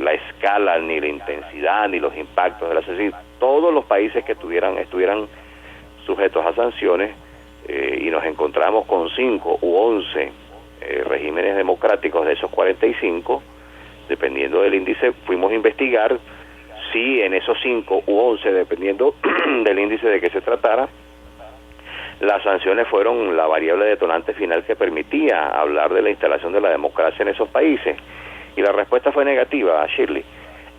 la escala, ni la intensidad, ni los impactos de la sanción. Todos los países que estuvieran sujetos a sanciones, y nos encontramos con 5 u 11 regímenes democráticos de esos 45, dependiendo del índice, fuimos a investigar si en esos 5 u 11, dependiendo del índice de que se tratara, las sanciones fueron la variable detonante final que permitía hablar de la instalación de la democracia en esos países. Y la respuesta fue negativa, Shirley.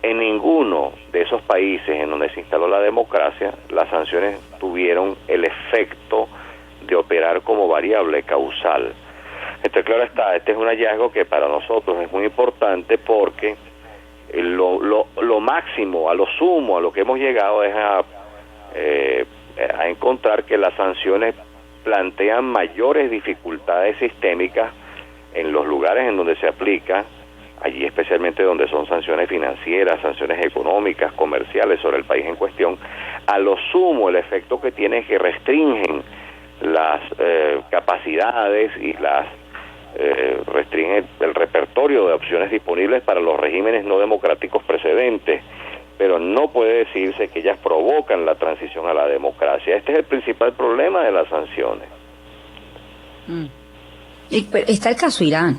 En ninguno de esos países en donde se instaló la democracia, las sanciones tuvieron el efecto de operar como variable causal. Entonces, claro está, este es un hallazgo que para nosotros es muy importante porque lo máximo, a lo sumo, a lo que hemos llegado es a encontrar que las sanciones plantean mayores dificultades sistémicas en los lugares en donde se aplica, allí especialmente donde son sanciones financieras, sanciones económicas, comerciales sobre el país en cuestión. A lo sumo, el efecto que tiene es que restringen las capacidades y restringen el repertorio de opciones disponibles para los regímenes no democráticos precedentes, pero no puede decirse que ellas provocan la transición a la democracia. Este es el principal problema de las sanciones. Está el caso Irán,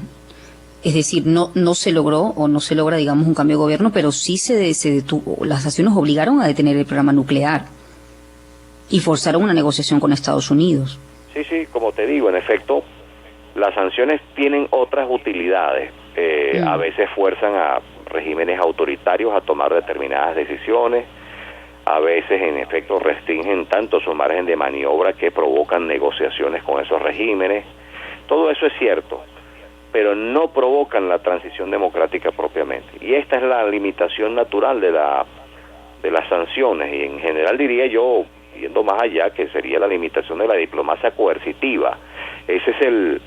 es decir, no se logró o no se logra, digamos, un cambio de gobierno, pero sí se detuvo. Las sanciones obligaron a detener el programa nuclear y forzaron una negociación con Estados Unidos. Sí, como te digo, en efecto, las sanciones tienen otras utilidades. A veces fuerzan a regímenes autoritarios a tomar determinadas decisiones, a veces en efecto restringen tanto su margen de maniobra que provocan negociaciones con esos regímenes. Todo eso es cierto, pero no provocan la transición democrática propiamente. Y esta es la limitación natural de las sanciones, y en general diría yo, yendo más allá, que sería la limitación de la diplomacia coercitiva. Ese es el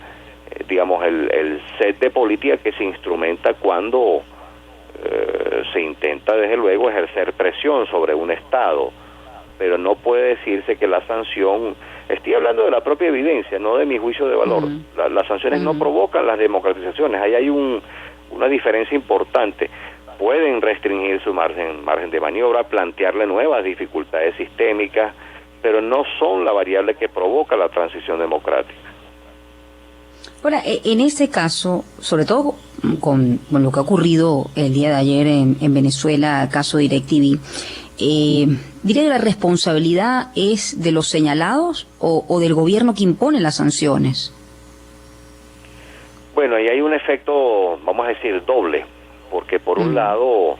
set de política que se instrumenta cuando se intenta desde luego ejercer presión sobre un Estado, pero no puede decirse que la sanción, estoy hablando de la propia evidencia, no de mi juicio de valor, las sanciones no provocan las democratizaciones, ahí hay una diferencia importante. Pueden restringir su margen de maniobra, plantearle nuevas dificultades sistémicas, pero no son la variable que provoca la transición democrática. Ahora, en este caso, sobre todo con lo que ha ocurrido el día de ayer en Venezuela, caso DirecTV, ¿diría que la responsabilidad es de los señalados o del gobierno que impone las sanciones? Bueno, ahí hay un efecto, vamos a decir, doble, porque por un lado,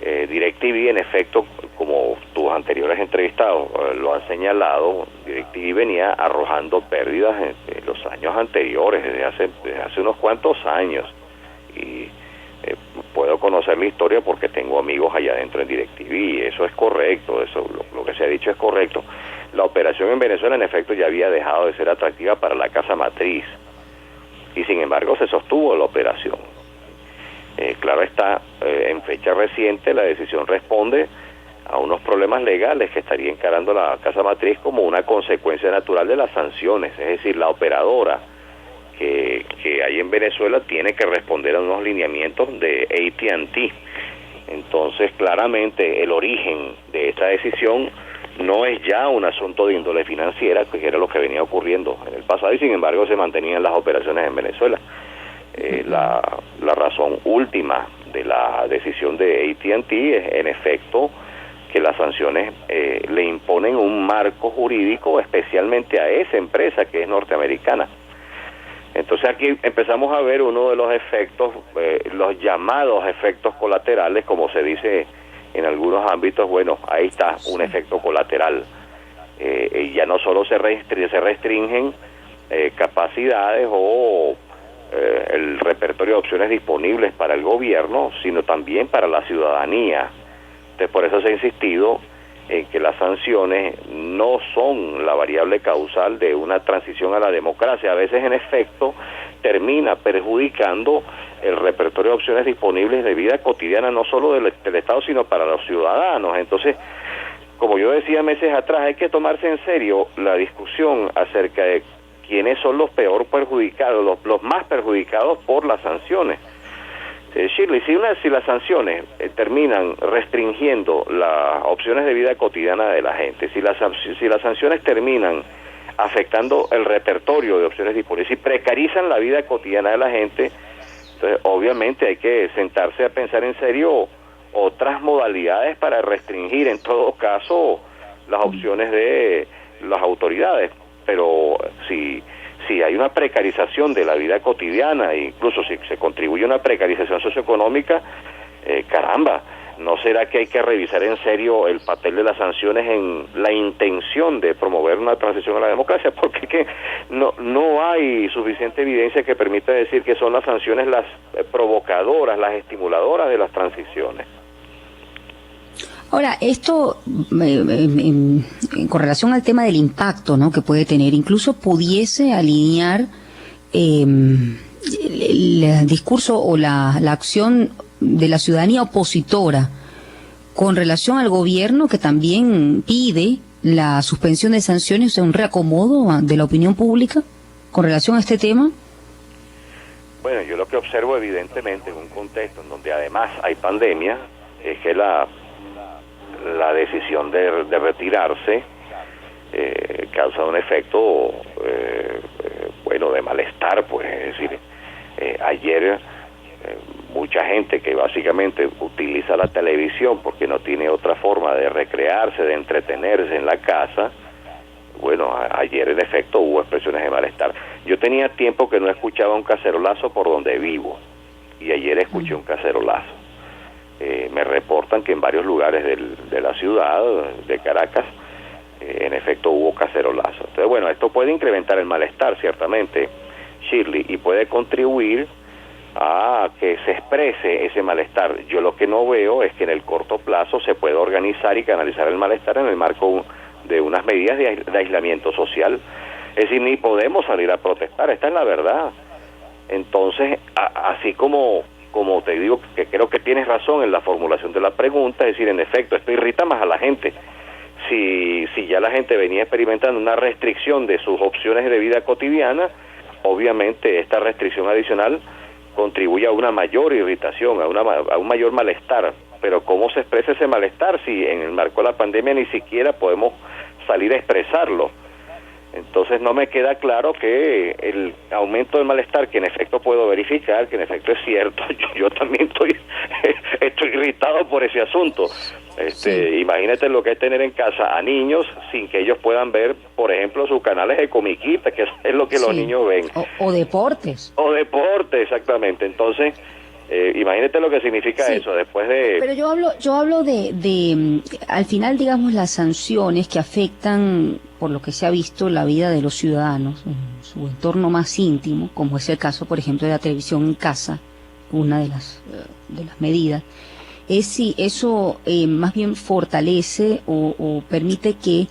DirecTV, en efecto, como tus anteriores entrevistados lo han señalado, DirecTV venía arrojando pérdidas en los años anteriores, desde hace unos cuantos años, y puedo conocer la historia porque tengo amigos allá adentro en DirecTV, y eso es correcto, eso lo que se ha dicho es correcto. La operación en Venezuela, en efecto, ya había dejado de ser atractiva para la casa matriz, y sin embargo se sostuvo la operación. Claro está, en fecha reciente la decisión responde a unos problemas legales que estaría encarando la casa matriz como una consecuencia natural de las sanciones, es decir, la operadora que hay en Venezuela tiene que responder a unos lineamientos de AT&T. Entonces, claramente, el origen de esta decisión no es ya un asunto de índole financiera, que era lo que venía ocurriendo en el pasado, y sin embargo se mantenían las operaciones en Venezuela. La razón última de la decisión de AT&T es, en efecto, que las sanciones le imponen un marco jurídico especialmente a esa empresa que es norteamericana. Entonces aquí empezamos a ver uno de los efectos, los llamados efectos colaterales, como se dice en algunos ámbitos. Bueno, ahí está un efecto colateral. Ya no solo se restringen capacidades o el repertorio de opciones disponibles para el gobierno, sino también para la ciudadanía. Entonces, por eso se ha insistido en que las sanciones no son la variable causal de una transición a la democracia. A veces, en efecto, termina perjudicando el repertorio de opciones disponibles de vida cotidiana, no solo del Estado, sino para los ciudadanos. Entonces, como yo decía meses atrás, hay que tomarse en serio la discusión acerca de quiénes son los peor perjudicados, los más perjudicados por las sanciones. Shirley, si las sanciones terminan restringiendo las opciones de vida cotidiana de la gente, si las sanciones terminan afectando el repertorio de opciones disponibles, si precarizan la vida cotidiana de la gente, entonces obviamente hay que sentarse a pensar en serio otras modalidades para restringir en todo caso las opciones de las autoridades. Pero si hay una precarización de la vida cotidiana, e incluso si se contribuye a una precarización socioeconómica, caramba, ¿no será que hay que revisar en serio el papel de las sanciones en la intención de promover una transición a la democracia? Porque es que no hay suficiente evidencia que permita decir que son las sanciones las provocadoras, las estimuladoras de las transiciones. Ahora, esto con relación al tema del impacto, ¿no?, que puede tener, incluso pudiese alinear el discurso o la acción de la ciudadanía opositora con relación al gobierno, que también pide la suspensión de sanciones, o sea, un reacomodo de la opinión pública con relación a este tema. Bueno, yo lo que observo evidentemente en un contexto en donde además hay pandemia es que la decisión de retirarse causa un efecto de malestar, pues. Es decir, ayer mucha gente que básicamente utiliza la televisión porque no tiene otra forma de recrearse, de entretenerse en la casa, bueno, ayer en efecto hubo expresiones de malestar. Yo tenía tiempo que no escuchaba un cacerolazo por donde vivo, y ayer escuché un cacerolazo. Me reportan que en varios lugares de la ciudad, de Caracas, en efecto hubo cacerolazo. Entonces, bueno, esto puede incrementar el malestar, ciertamente, Shirley, y puede contribuir a que se exprese ese malestar. Yo lo que no veo es que en el corto plazo se pueda organizar y canalizar el malestar en el marco de unas medidas de aislamiento social. Es decir, ni podemos salir a protestar, esta es la verdad. Entonces, así como como te digo, que creo que tienes razón en la formulación de la pregunta, es decir, en efecto, esto irrita más a la gente. Si ya la gente venía experimentando una restricción de sus opciones de vida cotidiana, obviamente esta restricción adicional contribuye a una mayor irritación, a un mayor malestar. Pero ¿cómo se expresa ese malestar si en el marco de la pandemia ni siquiera podemos salir a expresarlo? Entonces no me queda claro que el aumento del malestar, que en efecto puedo verificar, que en efecto es cierto, yo también estoy irritado por ese asunto. Sí. Imagínate lo que es tener en casa a niños sin que ellos puedan ver, por ejemplo, sus canales de comiquita, que es lo que los niños ven. O deportes. O deportes, exactamente. Entonces, imagínate lo que significa eso después de... Pero yo hablo de al final, digamos, las sanciones que afectan, por lo que se ha visto, la vida de los ciudadanos en su entorno más íntimo, como es el caso, por ejemplo, de la televisión en casa, una de las medidas, es si eso más bien fortalece o permite que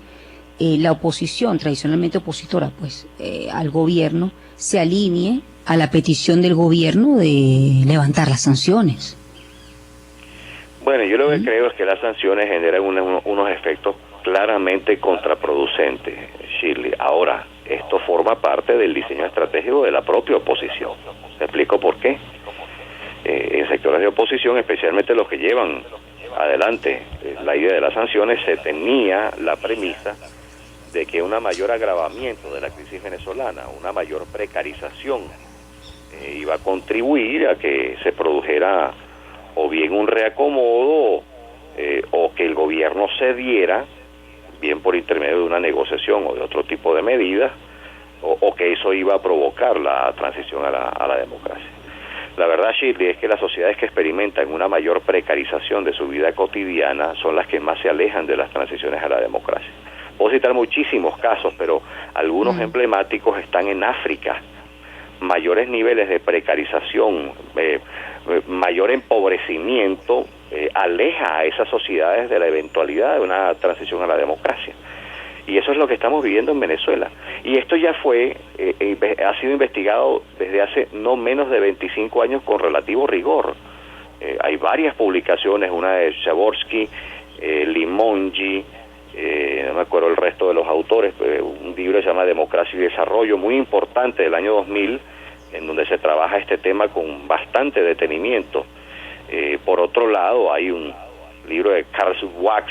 la oposición, tradicionalmente opositora, pues, al gobierno, se alinee a la petición del gobierno de levantar las sanciones. Bueno, yo lo que creo es que las sanciones generan unos efectos claramente contraproducentes, Shirley. Ahora, esto forma parte del diseño estratégico de la propia oposición. ¿Te explico por qué? En sectores de oposición, especialmente los que llevan adelante la idea de las sanciones, se tenía la premisa de que un mayor agravamiento de la crisis venezolana, una mayor precarización, iba a contribuir a que se produjera o bien un reacomodo o que el gobierno cediera, bien por intermedio de una negociación o de otro tipo de medidas, o que eso iba a provocar la transición a la democracia. La verdad, Shirley, es que las sociedades que experimentan una mayor precarización de su vida cotidiana son las que más se alejan de las transiciones a la democracia. Puedo citar muchísimos casos, pero algunos emblemáticos están en África. Mayores niveles de precarización, mayor empobrecimiento, aleja a esas sociedades de la eventualidad de una transición a la democracia. Y eso es lo que estamos viviendo en Venezuela. Y esto ya ha sido investigado desde hace no menos de 25 años con relativo rigor. Hay varias publicaciones, una de Jaworski, Limongi, no me acuerdo el resto de los autores, un libro que se llama Democracia y Desarrollo, muy importante, del año 2000, en donde se trabaja este tema con bastante detenimiento. Por otro lado, hay un libro de Karl Wax,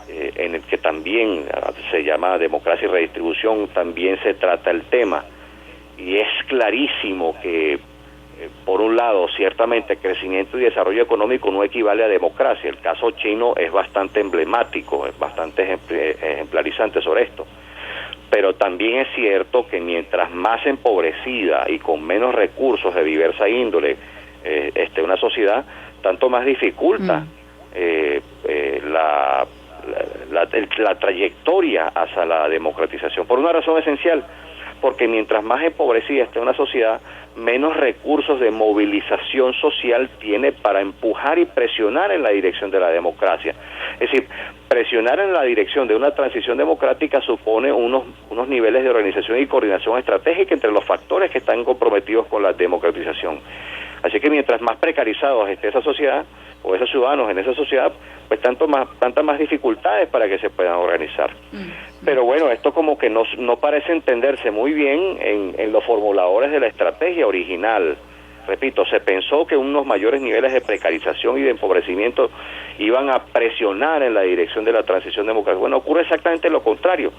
en el que también se llama Democracia y Redistribución, también se trata el tema, y es clarísimo que por un lado, ciertamente crecimiento y desarrollo económico no equivale a democracia. El caso chino es bastante emblemático, es bastante ejemplarizante sobre esto, pero también es cierto que mientras más empobrecida y con menos recursos de diversa índole esté una sociedad, tanto más dificulta la trayectoria hacia la democratización, por una razón esencial, porque mientras más empobrecida esté una sociedad, menos recursos de movilización social tiene para empujar y presionar en la dirección de la democracia. Es decir, presionar en la dirección de una transición democrática supone unos niveles de organización y coordinación estratégica entre los factores que están comprometidos con la democratización. Así que mientras más precarizados esté esa sociedad, o esos ciudadanos en esa sociedad, pues tantas más dificultades para que se puedan organizar. Pero bueno, esto como que no parece entenderse muy bien en los formuladores de la estrategia original. Repito, se pensó que unos mayores niveles de precarización y de empobrecimiento iban a presionar en la dirección de la transición democrática. Bueno, ocurre exactamente lo contrario.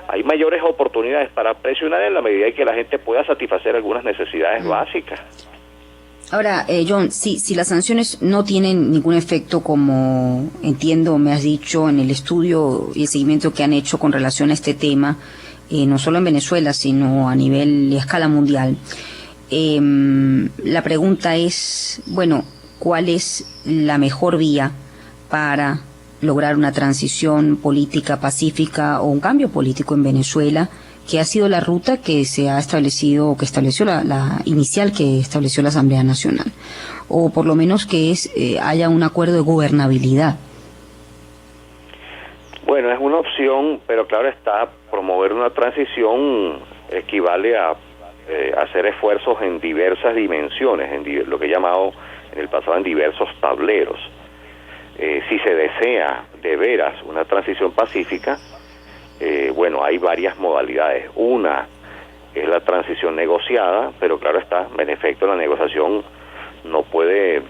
Hay mayores oportunidades para presionar en la medida en que la gente pueda satisfacer algunas necesidades básicas. Ahora, John, si las sanciones no tienen ningún efecto, como entiendo, me has dicho, en el estudio y el seguimiento que han hecho con relación a este tema, no solo en Venezuela, sino a nivel y a escala mundial, la pregunta es, bueno, ¿cuál es la mejor vía para lograr una transición política pacífica o un cambio político en Venezuela, que ha sido la ruta que se ha establecido, o que estableció la inicial que estableció la Asamblea Nacional, o por lo menos que haya un acuerdo de gobernabilidad? Bueno, es una opción, pero claro está, promover una transición equivale a hacer esfuerzos en diversas dimensiones, en lo que he llamado en el pasado en diversos tableros. Si se desea de veras una transición pacífica, bueno, hay varias modalidades. Una es la transición negociada, pero claro está, en efecto la negociación no puede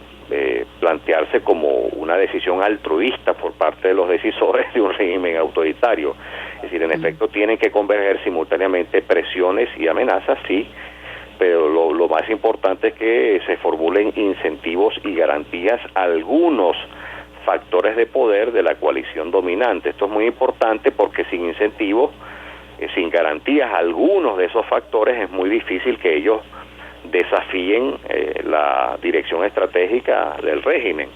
plantearse como una decisión altruista por parte de los decisores de un régimen autoritario. Es decir, en efecto tienen que converger simultáneamente presiones y amenazas, sí, pero lo más importante es que se formulen incentivos y garantías a algunos factores de poder de la coalición dominante. Esto es muy importante porque sin incentivos, sin garantías a algunos de esos factores, es muy difícil que ellos desafíen la dirección estratégica del régimen.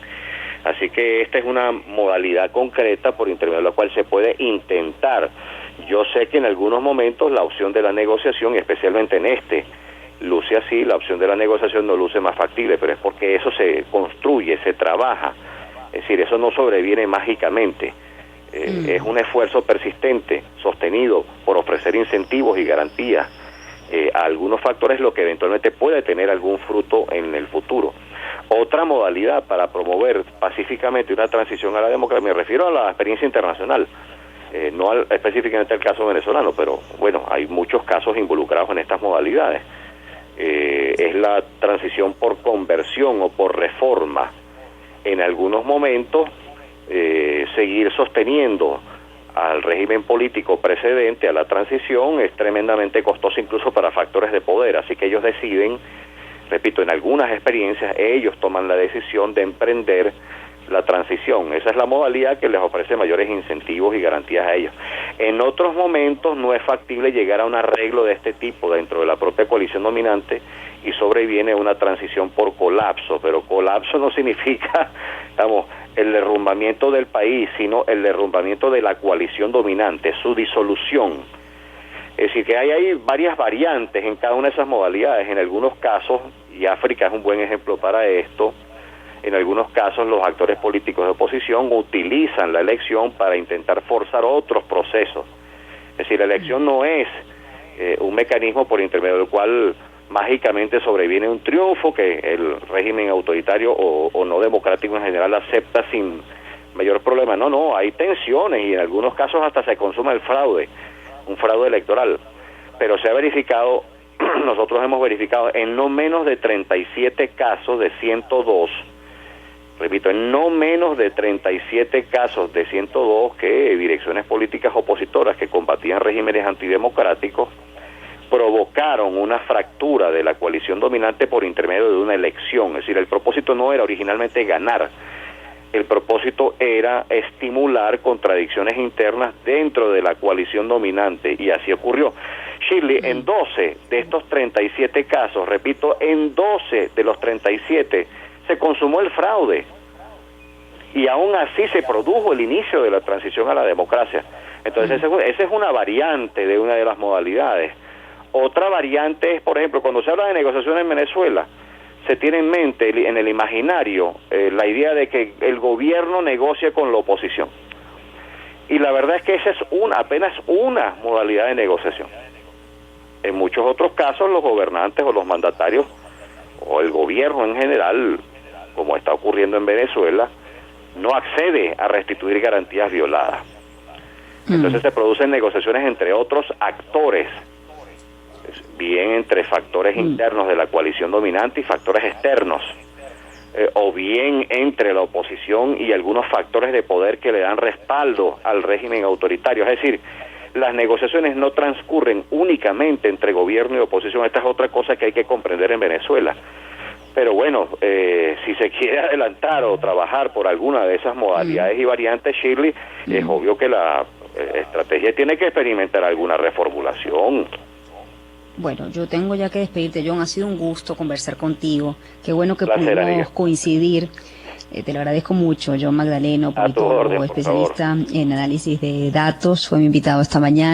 Así que esta es una modalidad concreta por intermedio de la cual se puede intentar. Yo sé que en algunos momentos la opción de la negociación, especialmente en este, luce así, la opción de la negociación no luce más factible, pero es porque eso se construye, se trabaja. Es decir, eso no sobreviene mágicamente. Es un esfuerzo persistente, sostenido por ofrecer incentivos y garantías a algunos factores, lo que eventualmente puede tener algún fruto en el futuro. Otra modalidad para promover pacíficamente una transición a la democracia, me refiero a la experiencia internacional, no específicamente al caso venezolano, pero bueno, hay muchos casos involucrados en estas modalidades. Es la transición por conversión o por reforma. En algunos momentos, seguir sosteniendo al régimen político precedente, a la transición, es tremendamente costoso incluso para factores de poder, así que ellos deciden, repito, en algunas experiencias, ellos toman la decisión de emprender la transición. Esa es la modalidad que les ofrece mayores incentivos y garantías a ellos. En otros momentos no es factible llegar a un arreglo de este tipo dentro de la propia coalición dominante y sobreviene una transición por colapso, pero colapso no significa, el derrumbamiento del país, sino el derrumbamiento de la coalición dominante, su disolución. Es decir, que hay varias variantes en cada una de esas modalidades. En algunos casos, y África es un buen ejemplo para esto, en algunos casos los actores políticos de oposición utilizan la elección para intentar forzar otros procesos. Es decir, la elección no es un mecanismo por intermedio del cual mágicamente sobreviene un triunfo que el régimen autoritario o no democrático en general acepta sin mayor problema. No, hay tensiones y en algunos casos hasta se consuma el fraude, un fraude electoral. Pero se ha verificado, nosotros hemos verificado en no menos de 37 casos de 102, repito, en no menos de 37 casos de 102 que direcciones políticas opositoras que combatían regímenes antidemocráticos provocaron una fractura de la coalición dominante por intermedio de una elección. Es decir, el propósito no era originalmente ganar, el propósito era estimular contradicciones internas dentro de la coalición dominante, y así ocurrió. Shirley, en 12 de estos 37 casos, repito, en 12 de los 37 se consumó el fraude, y aún así se produjo el inicio de la transición a la democracia. Entonces, esa es una variante de una de las modalidades. Otra variante es, por ejemplo, cuando se habla de negociación en Venezuela, se tiene en mente, en el imaginario, la idea de que el gobierno negocia con la oposición. Y la verdad es que esa es apenas una modalidad de negociación. En muchos otros casos, los gobernantes o los mandatarios, o el gobierno en general, como está ocurriendo en Venezuela, no accede a restituir garantías violadas. Entonces se producen negociaciones entre otros actores, bien entre factores internos de la coalición dominante y factores externos, o bien entre la oposición y algunos factores de poder que le dan respaldo al régimen autoritario. Es decir, las negociaciones no transcurren únicamente entre gobierno y oposición. Esta es otra cosa que hay que comprender en Venezuela. Pero bueno, si se quiere adelantar o trabajar por alguna de esas modalidades y variantes, Shirley, es obvio que la estrategia tiene que experimentar alguna reformulación. Bueno, yo tengo ya que despedirte, John. Ha sido un gusto conversar contigo. Qué bueno que Placer, pudimos amiga. coincidir. Te lo agradezco mucho. John Magdaleno, politólogo, orden, por especialista en análisis de datos, fue mi invitado esta mañana.